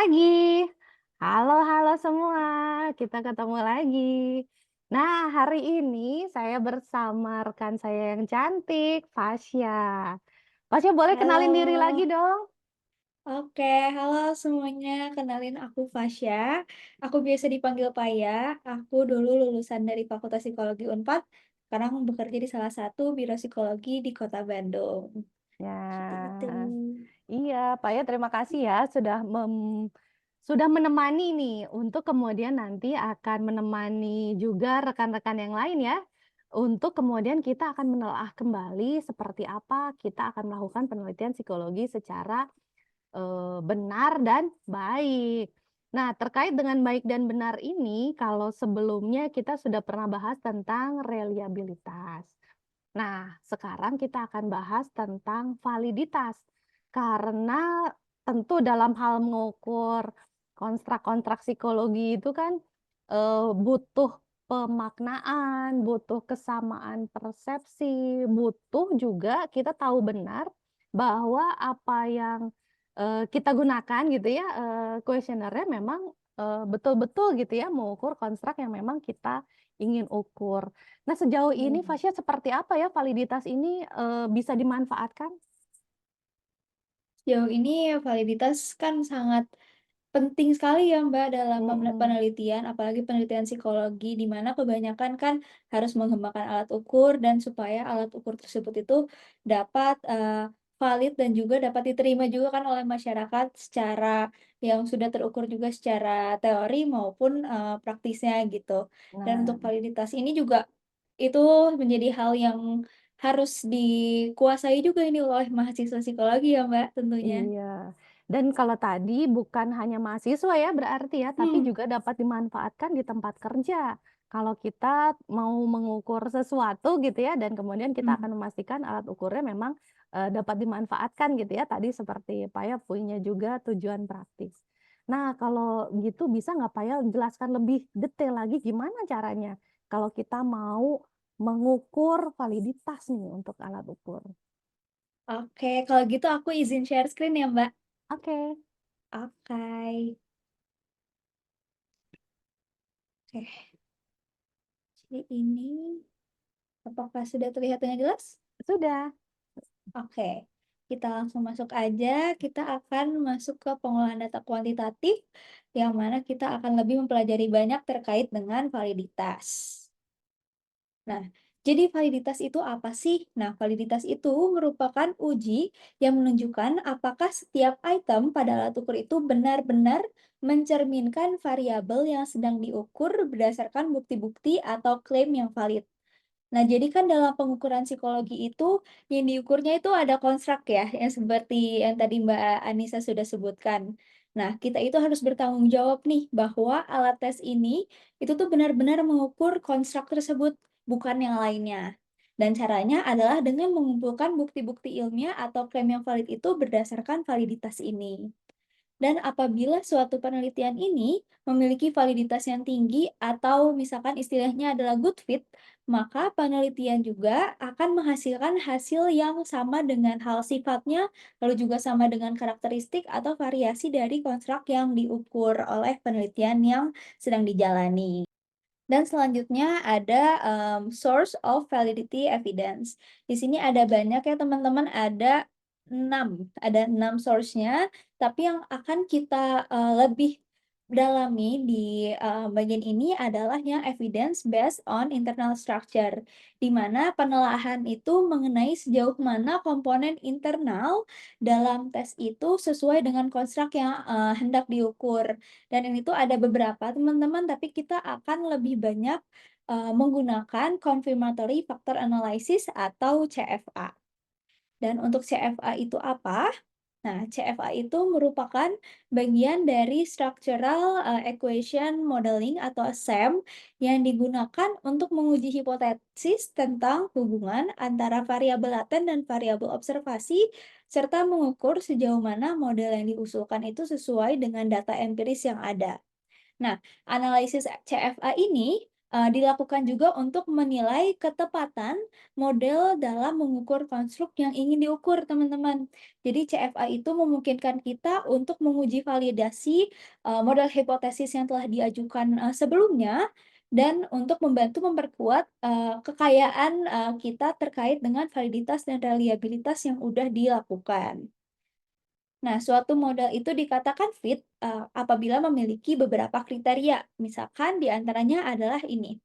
pagi. Halo semua, kita ketemu lagi. Nah, hari ini saya bersama rekan saya yang cantik, Fasya. Fasya boleh kenalin diri lagi Halo, dong? oke, halo semuanya, kenalin aku Fasya, aku biasa dipanggil Paya, aku dulu lulusan dari Fakultas Psikologi Unpad, sekarang bekerja di salah satu biro psikologi di Kota Bandung, seperti itu. Ya, iya, Pak ya, terima kasih ya sudah menemani nih untuk kemudian nanti akan menemani juga rekan-rekan yang lain ya. Untuk kemudian kita akan menelaah kembali seperti apa kita akan melakukan penelitian psikologi secara benar dan baik. Nah, terkait dengan baik dan benar ini, kalau sebelumnya kita sudah pernah bahas tentang reliabilitas. Nah, sekarang kita akan bahas tentang validitas. Karena tentu dalam hal mengukur kontrak-kontrak psikologi itu kan butuh pemaknaan, butuh kesamaan persepsi, butuh juga kita tahu benar bahwa apa yang kita gunakan gitu ya, kuesionernya memang betul-betul gitu ya mengukur konstrak yang memang kita ingin ukur. Nah, sejauh ini Hmm. Fasya seperti apa ya validitas ini, bisa dimanfaatkan? Sejauh ini validitas kan sangat penting sekali ya Mbak dalam Mhm. penelitian, apalagi penelitian psikologi, di mana kebanyakan kan harus menggunakan alat ukur dan supaya alat ukur tersebut itu dapat valid dan juga dapat diterima juga kan oleh masyarakat secara yang sudah terukur juga secara teori maupun praktisnya gitu. Dan Nah, untuk validitas ini juga itu menjadi hal yang harus dikuasai juga ini oleh mahasiswa psikologi ya Mbak tentunya. iya. Dan kalau tadi bukan hanya mahasiswa ya berarti ya, tapi Hmm. juga dapat dimanfaatkan di tempat kerja. Kalau kita mau mengukur sesuatu gitu ya, dan kemudian kita Hmm. akan memastikan alat ukurnya memang dapat dimanfaatkan gitu ya. Tadi seperti Pak ya punya juga tujuan praktis. Nah, kalau gitu bisa nggak Pak ya jelaskan lebih detail lagi gimana caranya kalau kita mau mengukur validitas nih untuk alat ukur? Oke, kalau gitu aku izin share screen ya, Mbak. Oke, Oke. Oke, jadi ini apakah sudah terlihat dengan jelas? sudah. Oke, kita langsung masuk aja. Kita akan masuk ke pengolahan data kuantitatif, yang mana kita akan lebih mempelajari banyak terkait dengan validitas. Nah, jadi validitas itu apa sih? Nah, validitas itu merupakan uji yang menunjukkan apakah setiap item pada alat ukur itu benar-benar mencerminkan variabel yang sedang diukur berdasarkan bukti-bukti atau klaim yang valid. Nah, jadi kan dalam pengukuran psikologi itu yang diukurnya itu ada konstrak ya, yang seperti yang tadi Mbak Anissa sudah sebutkan. Nah, kita itu harus bertanggung jawab nih bahwa alat tes ini itu tuh benar-benar mengukur konstrak tersebut, bukan yang lainnya. Dan caranya adalah dengan mengumpulkan bukti-bukti ilmiah atau klaim yang valid itu berdasarkan validitas ini. Dan apabila suatu penelitian ini memiliki validitas yang tinggi atau misalkan istilahnya adalah good fit, maka penelitian juga akan menghasilkan hasil yang sama dengan hal sifatnya, lalu juga sama dengan karakteristik atau variasi dari konstruk yang diukur oleh penelitian yang sedang dijalani. Dan selanjutnya ada source of validity evidence. Di sini ada banyak ya teman-teman, ada 6 source-nya, tapi yang akan kita lebih dalami di bagian ini adalah yang evidence based on internal structure, di mana penelaahan itu mengenai sejauh mana komponen internal dalam tes itu sesuai dengan konstruk yang hendak diukur. Dan ini tuh ada beberapa teman-teman, tapi kita akan lebih banyak menggunakan confirmatory factor analysis atau CFA. Dan untuk CFA itu apa? Nah, CFA itu merupakan bagian dari structural equation modeling atau SEM yang digunakan untuk menguji hipotesis tentang hubungan antara variabel laten dan variabel observasi serta mengukur sejauh mana model yang diusulkan itu sesuai dengan data empiris yang ada. Nah, analisis CFA ini dilakukan juga untuk menilai ketepatan model dalam mengukur konstruk yang ingin diukur, teman-teman. Jadi CFA itu memungkinkan kita untuk menguji validasi model hipotesis yang telah diajukan sebelumnya dan untuk membantu memperkuat kekayaan kita terkait dengan validitas dan reliabilitas yang sudah dilakukan. Nah, suatu model itu dikatakan fit apabila memiliki beberapa kriteria. Misalkan di antaranya adalah ini.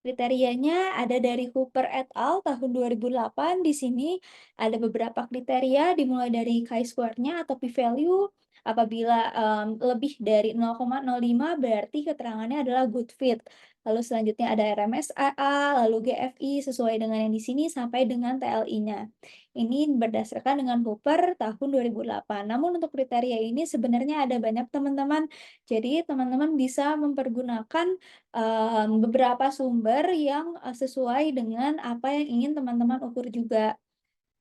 Kriterianya ada dari Hooper et al. Tahun 2008. Di sini ada beberapa kriteria dimulai dari chi-square-nya atau p-value. Apabila lebih dari 0,05 berarti keterangannya adalah good fit. Lalu selanjutnya ada RMSAA, lalu GFI sesuai dengan yang di sini sampai dengan TLI-nya. Ini berdasarkan dengan Hooper tahun 2008. Namun untuk kriteria ini sebenarnya ada banyak teman-teman. Jadi teman-teman bisa mempergunakan beberapa sumber yang sesuai dengan apa yang ingin teman-teman ukur juga.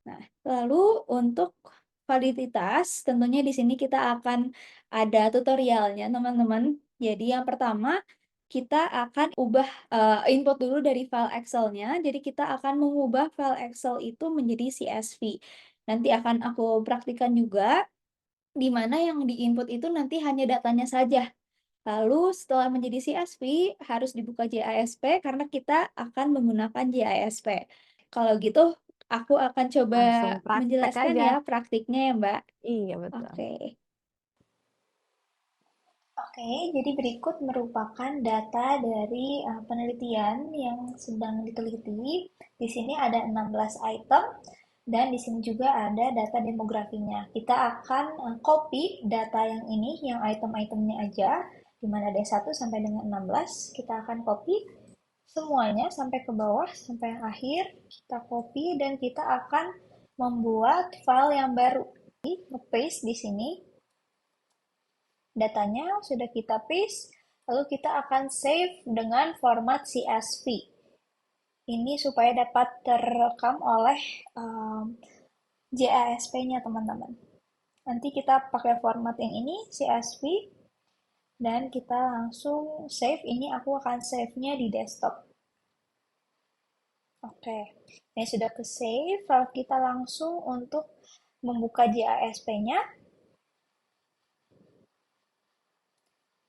Nah, lalu untuk validitas, tentunya di sini kita akan ada tutorialnya, teman-teman. Jadi yang pertama, kita akan ubah input dulu dari file Excel-nya. Jadi kita akan mengubah file Excel itu menjadi CSV. Nanti akan aku praktikkan juga, di mana yang di-input itu nanti hanya datanya saja. Lalu setelah menjadi CSV, harus dibuka JISP karena kita akan menggunakan JISP. Kalau gitu, aku akan coba Langsung praktek menjelaskan aja. ya praktiknya ya, Mbak. Iya, betul. Oke. Oke, jadi berikut merupakan data dari penelitian yang sedang diteliti. Di sini ada 16 item dan di sini juga ada data demografinya. Kita akan copy data yang ini, yang item-itemnya aja, di mana ada 1 sampai dengan 16. Kita akan copy semuanya sampai ke bawah, sampai yang akhir. Kita copy dan kita akan membuat file yang baru. Nge-paste di sini. Datanya sudah kita paste, lalu kita akan save dengan format CSV. Ini supaya dapat terekam oleh JASP-nya, teman-teman. Nanti kita pakai format yang ini, CSV, dan kita langsung save. Ini aku akan save-nya di desktop. Oke, ini sudah ke save. Lalu kita langsung untuk membuka JASP-nya.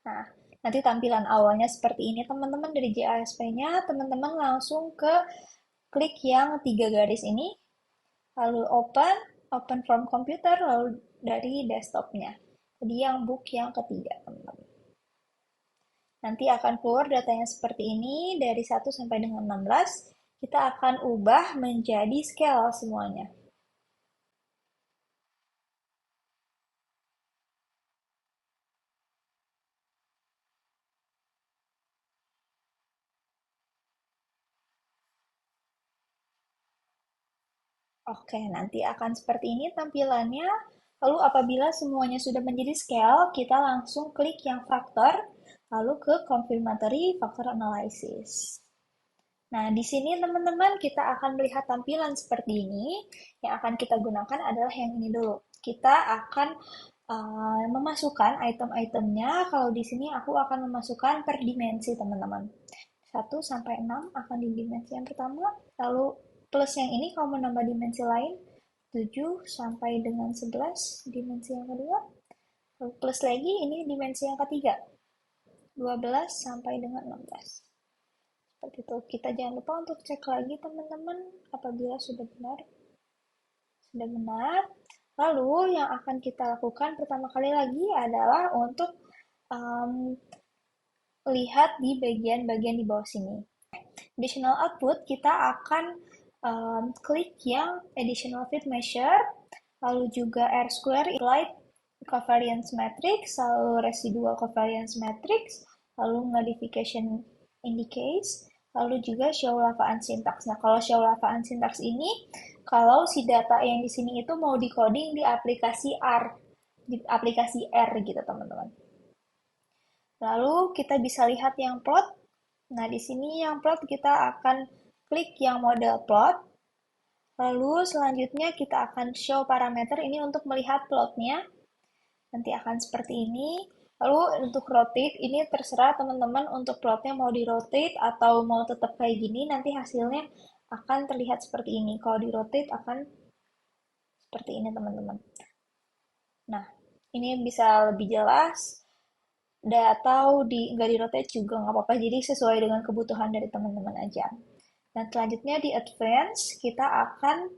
Nah, nanti tampilan awalnya seperti ini teman-teman dari JASP-nya. Teman-teman langsung ke klik yang 3 garis ini, lalu open from computer, lalu dari desktopnya. Jadi yang book yang ketiga teman-teman. Nanti akan keluar datanya seperti ini dari 1 sampai dengan 16. Kita akan ubah menjadi scale semuanya. Oke, nanti akan seperti ini tampilannya. Lalu apabila semuanya sudah menjadi scale, kita langsung klik yang faktor, lalu ke confirmatory factor analysis. Nah, di sini teman-teman kita akan melihat tampilan seperti ini. Yang akan kita gunakan adalah yang ini dulu. Kita akan memasukkan item-itemnya. Kalau di sini aku akan memasukkan per dimensi, teman-teman. 1 sampai 6 akan di dimensi yang pertama, lalu plus yang ini kalau menambah dimensi lain, 7 sampai dengan 11 dimensi yang kedua, lalu plus lagi ini dimensi yang ketiga, 12 sampai dengan 16. Seperti itu. Kita jangan lupa untuk cek lagi teman-teman apabila sudah benar. Sudah benar. Lalu yang akan kita lakukan pertama kali lagi adalah untuk lihat di bagian-bagian di bawah sini. Additional output, kita akan klik yang additional fit measure, lalu juga R square implied covariance matrix, lalu residual covariance matrix, lalu modification indicates, lalu juga show Lava unsyntax. Nah, kalau show Lava unsyntax ini, kalau si data yang di sini itu mau decoding di aplikasi R, di aplikasi R gitu, teman-teman. Lalu kita bisa lihat yang plot. Nah, di sini yang plot kita akan klik yang model plot. Lalu selanjutnya kita akan show parameter ini untuk melihat plotnya. Nanti akan seperti ini. Lalu untuk rotate ini terserah teman-teman untuk plotnya mau di rotate atau mau tetap kayak gini, nanti hasilnya akan terlihat seperti ini. Kalau di rotate akan seperti ini teman-teman. Nah, ini bisa lebih jelas atau nggak di rotate juga nggak apa-apa. Jadi sesuai dengan kebutuhan dari teman-teman aja. Dan selanjutnya di advance kita akan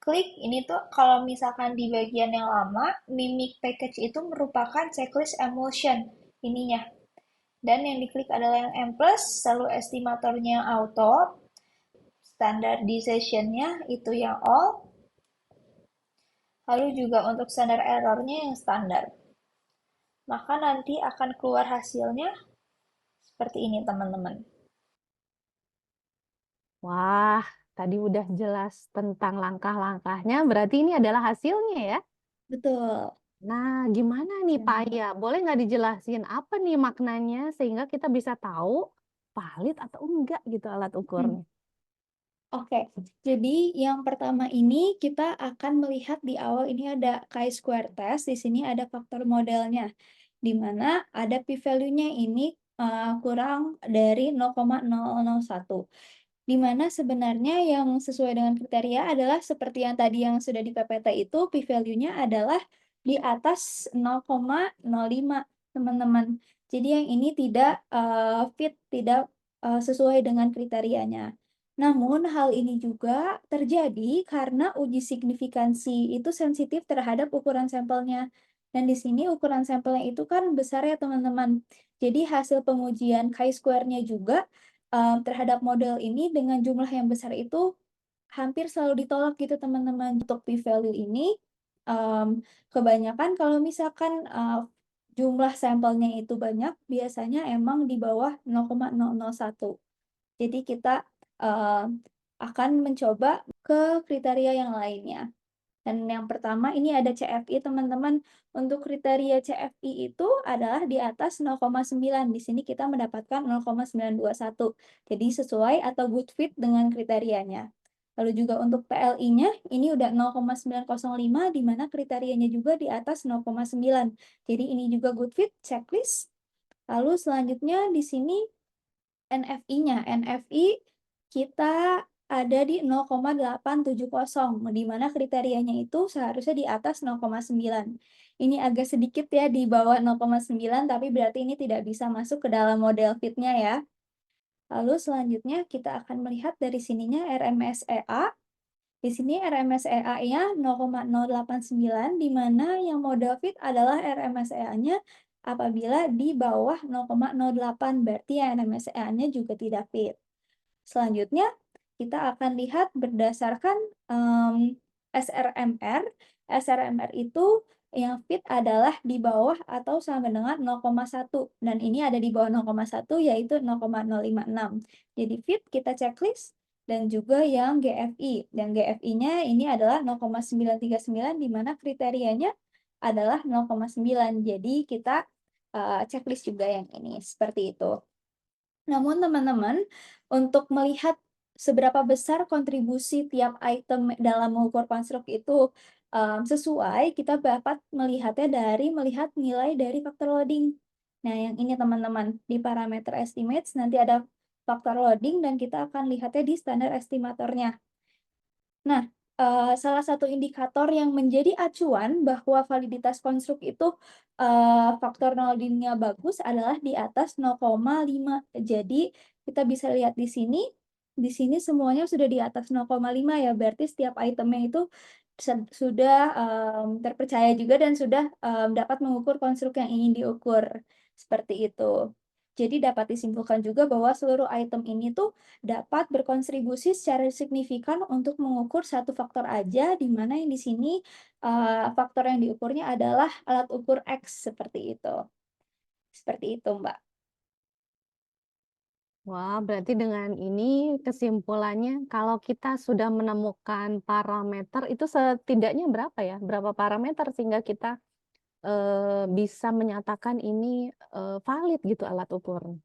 klik ini tuh kalau misalkan di bagian yang lama, Mimic Package itu merupakan checklist emulsion ininya. Dan yang diklik adalah yang M+, lalu estimatornya auto, standardization-nya itu yang all, lalu juga untuk standar error-nya yang standar. Maka nanti akan keluar hasilnya seperti ini teman-teman. Wah, tadi udah jelas tentang langkah-langkahnya, berarti ini adalah hasilnya ya. Betul. Nah, gimana nih Pak Hmm. Aya? Boleh nggak dijelasin apa nih maknanya sehingga kita bisa tahu valid atau enggak gitu alat Hmm. ukurnya? Oke, jadi yang pertama ini kita akan melihat di awal ini ada chi-square test, di sini ada faktor modelnya, di mana ada p-value-nya ini kurang dari 0,001. Di mana sebenarnya yang sesuai dengan kriteria adalah seperti yang tadi yang sudah di PPT itu, p-value-nya adalah di atas 0,05, teman-teman. Jadi yang ini tidak fit, tidak sesuai dengan kriterianya. Namun hal ini juga terjadi karena uji signifikansi itu sensitif terhadap ukuran sampelnya. Dan di sini ukuran sampelnya itu kan besar ya teman-teman. Jadi hasil pengujian chi-square-nya juga terhadap model ini dengan jumlah yang besar itu hampir selalu ditolak gitu teman-teman. Untuk p-value ini kebanyakan kalau misalkan jumlah sampelnya itu banyak, biasanya emang di bawah 0,001. Jadi kita akan mencoba ke kriteria yang lainnya. Dan yang pertama ini ada CFI teman-teman. Untuk kriteria CFI itu adalah di atas 0,9. Di sini kita mendapatkan 0,921. Jadi sesuai atau good fit dengan kriterianya. Lalu juga untuk PLI-nya ini udah 0,905 di mana kriterianya juga di atas 0,9. Jadi ini juga good fit checklist. Lalu selanjutnya di sini NFI-nya. NFI kita ada di 0,870, di mana kriterianya itu seharusnya di atas 0,9. Ini agak sedikit ya di bawah 0,9, tapi berarti ini tidak bisa masuk ke dalam model fit-nya ya. Lalu selanjutnya kita akan melihat dari sininya RMSEA. Di sini RMSEA-nya 0,089, di mana yang model fit adalah RMSEA-nya apabila di bawah 0,08, berarti RMSEA-nya juga tidak fit. Selanjutnya, kita akan lihat berdasarkan SRMR. SRMR itu yang fit adalah di bawah atau sama dengan 0,1. Dan ini ada di bawah 0,1 yaitu 0,056. Jadi fit kita checklist dan juga yang GFI. Dan GFI-nya ini adalah 0,939 di mana kriterianya adalah 0,9. Jadi kita checklist juga yang ini. Seperti itu. Namun teman-teman, untuk melihat seberapa besar kontribusi tiap item dalam mengukur konstruk itu sesuai, kita dapat melihatnya dari melihat nilai dari faktor loading. Nah, yang ini teman-teman, di parameter estimates nanti ada faktor loading dan kita akan lihatnya di standar estimatornya. Nah, salah satu indikator yang menjadi acuan bahwa validitas konstruk itu faktor loading-nya bagus adalah di atas 0,5. Jadi, kita bisa lihat di sini semuanya sudah di atas 0,5 ya, berarti setiap itemnya itu sudah terpercaya juga dan sudah dapat mengukur konstruk yang ingin diukur. Seperti itu. Jadi dapat disimpulkan juga bahwa seluruh item ini tuh dapat berkontribusi secara signifikan untuk mengukur satu faktor aja, di mana yang di sini faktor yang diukurnya adalah alat ukur X seperti itu. Seperti itu, Mbak. Wah, berarti dengan ini kesimpulannya kalau kita sudah menemukan parameter itu setidaknya berapa ya? Berapa parameter sehingga kita bisa menyatakan ini valid gitu alat ukur.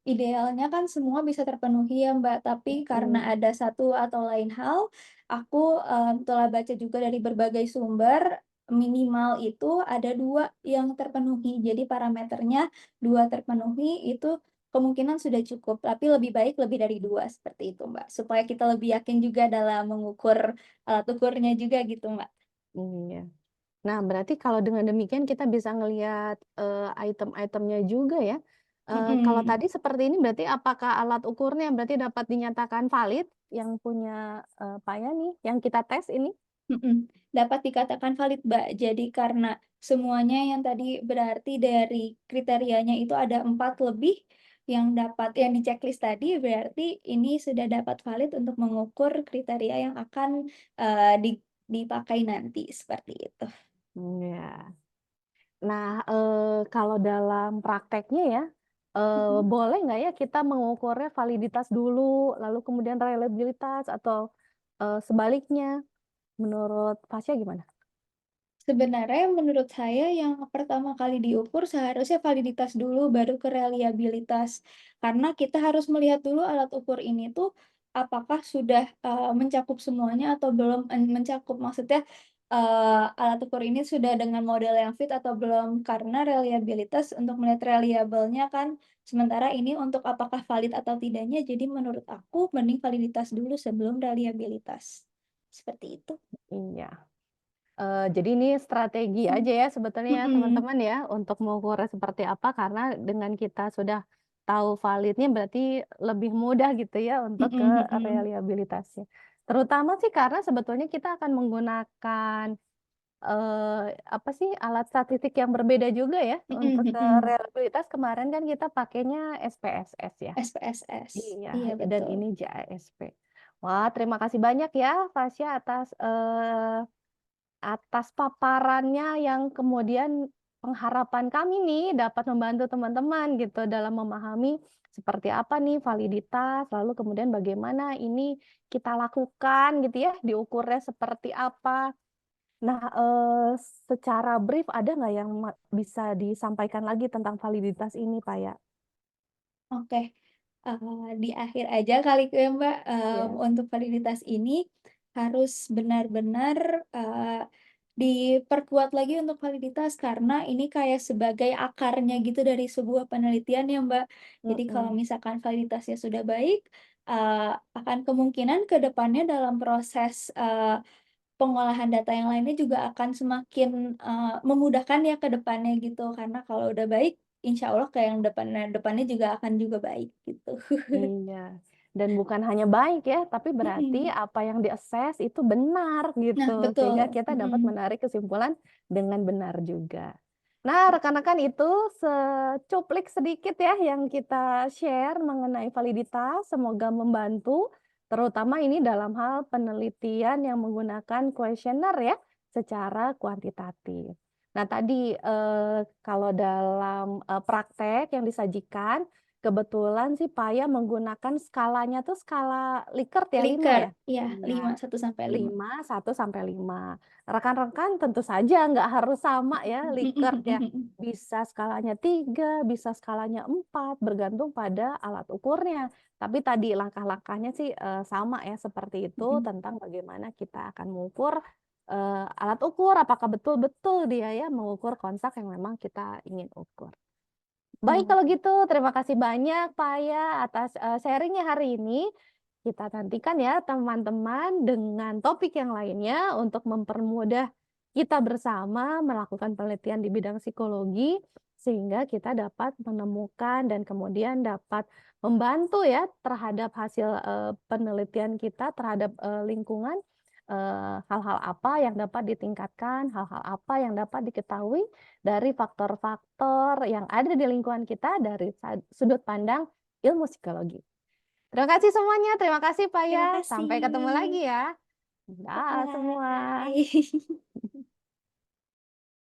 Idealnya kan semua bisa terpenuhi ya, Mbak, tapi karena Hmm. ada satu atau lain hal, aku telah baca juga dari berbagai sumber, minimal itu ada 2 yang terpenuhi. Jadi parameternya 2 terpenuhi itu kemungkinan sudah cukup, tapi lebih baik lebih dari 2 seperti itu, Mbak. Supaya kita lebih yakin juga dalam mengukur alat ukurnya juga gitu, Mbak. Iya. Nah, berarti kalau dengan demikian kita bisa ngelihat, item-itemnya juga ya. Kalau Mhm. tadi seperti ini berarti apakah alat ukurnya berarti dapat dinyatakan valid yang punya, Paya nih, yang kita tes ini? Mhm, dapat dikatakan valid, Mbak. Jadi karena semuanya yang tadi berarti dari kriterianya itu ada 4 lebih yang di-checklist tadi, berarti ini sudah dapat valid untuk mengukur kriteria yang akan, dipakai nanti, seperti itu. Iya. Nah, kalau dalam prakteknya ya, Mhm. boleh nggak ya kita mengukurnya validitas dulu, lalu kemudian reliabilitas atau, sebaliknya? Menurut Fasya gimana? Sebenarnya menurut saya yang pertama kali diukur seharusnya validitas dulu baru ke reliabilitas. Karena kita harus melihat dulu alat ukur ini tuh apakah sudah, mencakup semuanya atau belum mencakup. Maksudnya, alat ukur ini sudah dengan model yang fit atau belum. Karena reliabilitas untuk melihat reliable-nya kan, sementara ini untuk apakah valid atau tidaknya, jadi menurut aku mending validitas dulu sebelum reliabilitas. Seperti itu. Iya. Jadi ini strategi Mmm. aja ya sebetulnya ya Mhm. teman-teman ya, untuk mengukurnya seperti apa, karena dengan kita sudah tahu validnya berarti lebih mudah gitu ya untuk ke Mhm mhm. reliabilitasnya. Terutama sih karena sebetulnya kita akan menggunakan, apa sih, alat statistik yang berbeda juga ya Mhm untuk ke mhm. reliabilitas. Kemarin kan kita pakainya SPSS ya. SPSS. Iya, Iya dan betul. ini JASP. Wah, terima kasih banyak ya Fasya atas paparannya yang kemudian pengharapan kami nih dapat membantu teman-teman gitu dalam memahami seperti apa nih validitas, lalu kemudian bagaimana ini kita lakukan gitu ya, diukurnya seperti apa. Nah, secara brief ada nggak yang bisa disampaikan lagi tentang validitas ini, Pak, ya? Oke, di akhir aja kali ya, Mbak, Iya. untuk validitas ini harus benar-benar, diperkuat lagi untuk validitas karena ini kayak sebagai akarnya gitu dari sebuah penelitian ya, Mbak. Jadi kalau Mhm. misalkan validitasnya sudah baik, akan kemungkinan ke depannya dalam proses, pengolahan data yang lainnya juga akan semakin, memudahkan ya ke depannya gitu, karena kalau udah baik, insya Allah ke yang depannya juga akan juga baik gitu. Iya, dan bukan hanya baik ya, tapi berarti Mhm. apa yang di-assess itu benar Nah gitu, sehingga betul, kita dapat mhm. menarik kesimpulan dengan benar juga. Nah, rekan-rekan itu secuplik sedikit ya yang kita share mengenai validitas, semoga membantu, terutama ini dalam hal penelitian yang menggunakan kuesioner ya, secara kuantitatif. Nah tadi, kalau dalam, praktek yang disajikan, kebetulan sih Paya menggunakan skalanya tuh skala Likert ya, 5 Likert, ya? iya Iya, 5, 1 sampai 5. 5, 1 sampai 5. Rekan-rekan tentu saja nggak harus sama ya Mhm Likert mhm ya. mhm. Bisa skalanya 3, bisa skalanya 4, bergantung pada alat ukurnya. Tapi tadi langkah-langkahnya sih, sama ya seperti itu Mhm. tentang bagaimana kita akan mengukur, alat ukur, apakah betul-betul dia ya mengukur kontak yang memang kita ingin ukur. Baik Nah, kalau gitu, terima kasih banyak Pak Ya atas, sharing hari ini. Kita nantikan ya teman-teman dengan topik yang lainnya untuk mempermudah kita bersama melakukan penelitian di bidang psikologi, sehingga kita dapat menemukan dan kemudian dapat membantu ya terhadap hasil, penelitian kita terhadap, lingkungan, hal-hal apa yang dapat ditingkatkan, hal-hal apa yang dapat diketahui dari faktor-faktor yang ada di lingkungan kita dari sudut pandang ilmu psikologi. Terima kasih semuanya, terima kasih Pak terima ya. Sampai ketemu kasih. lagi ya. Dah Bye. semua.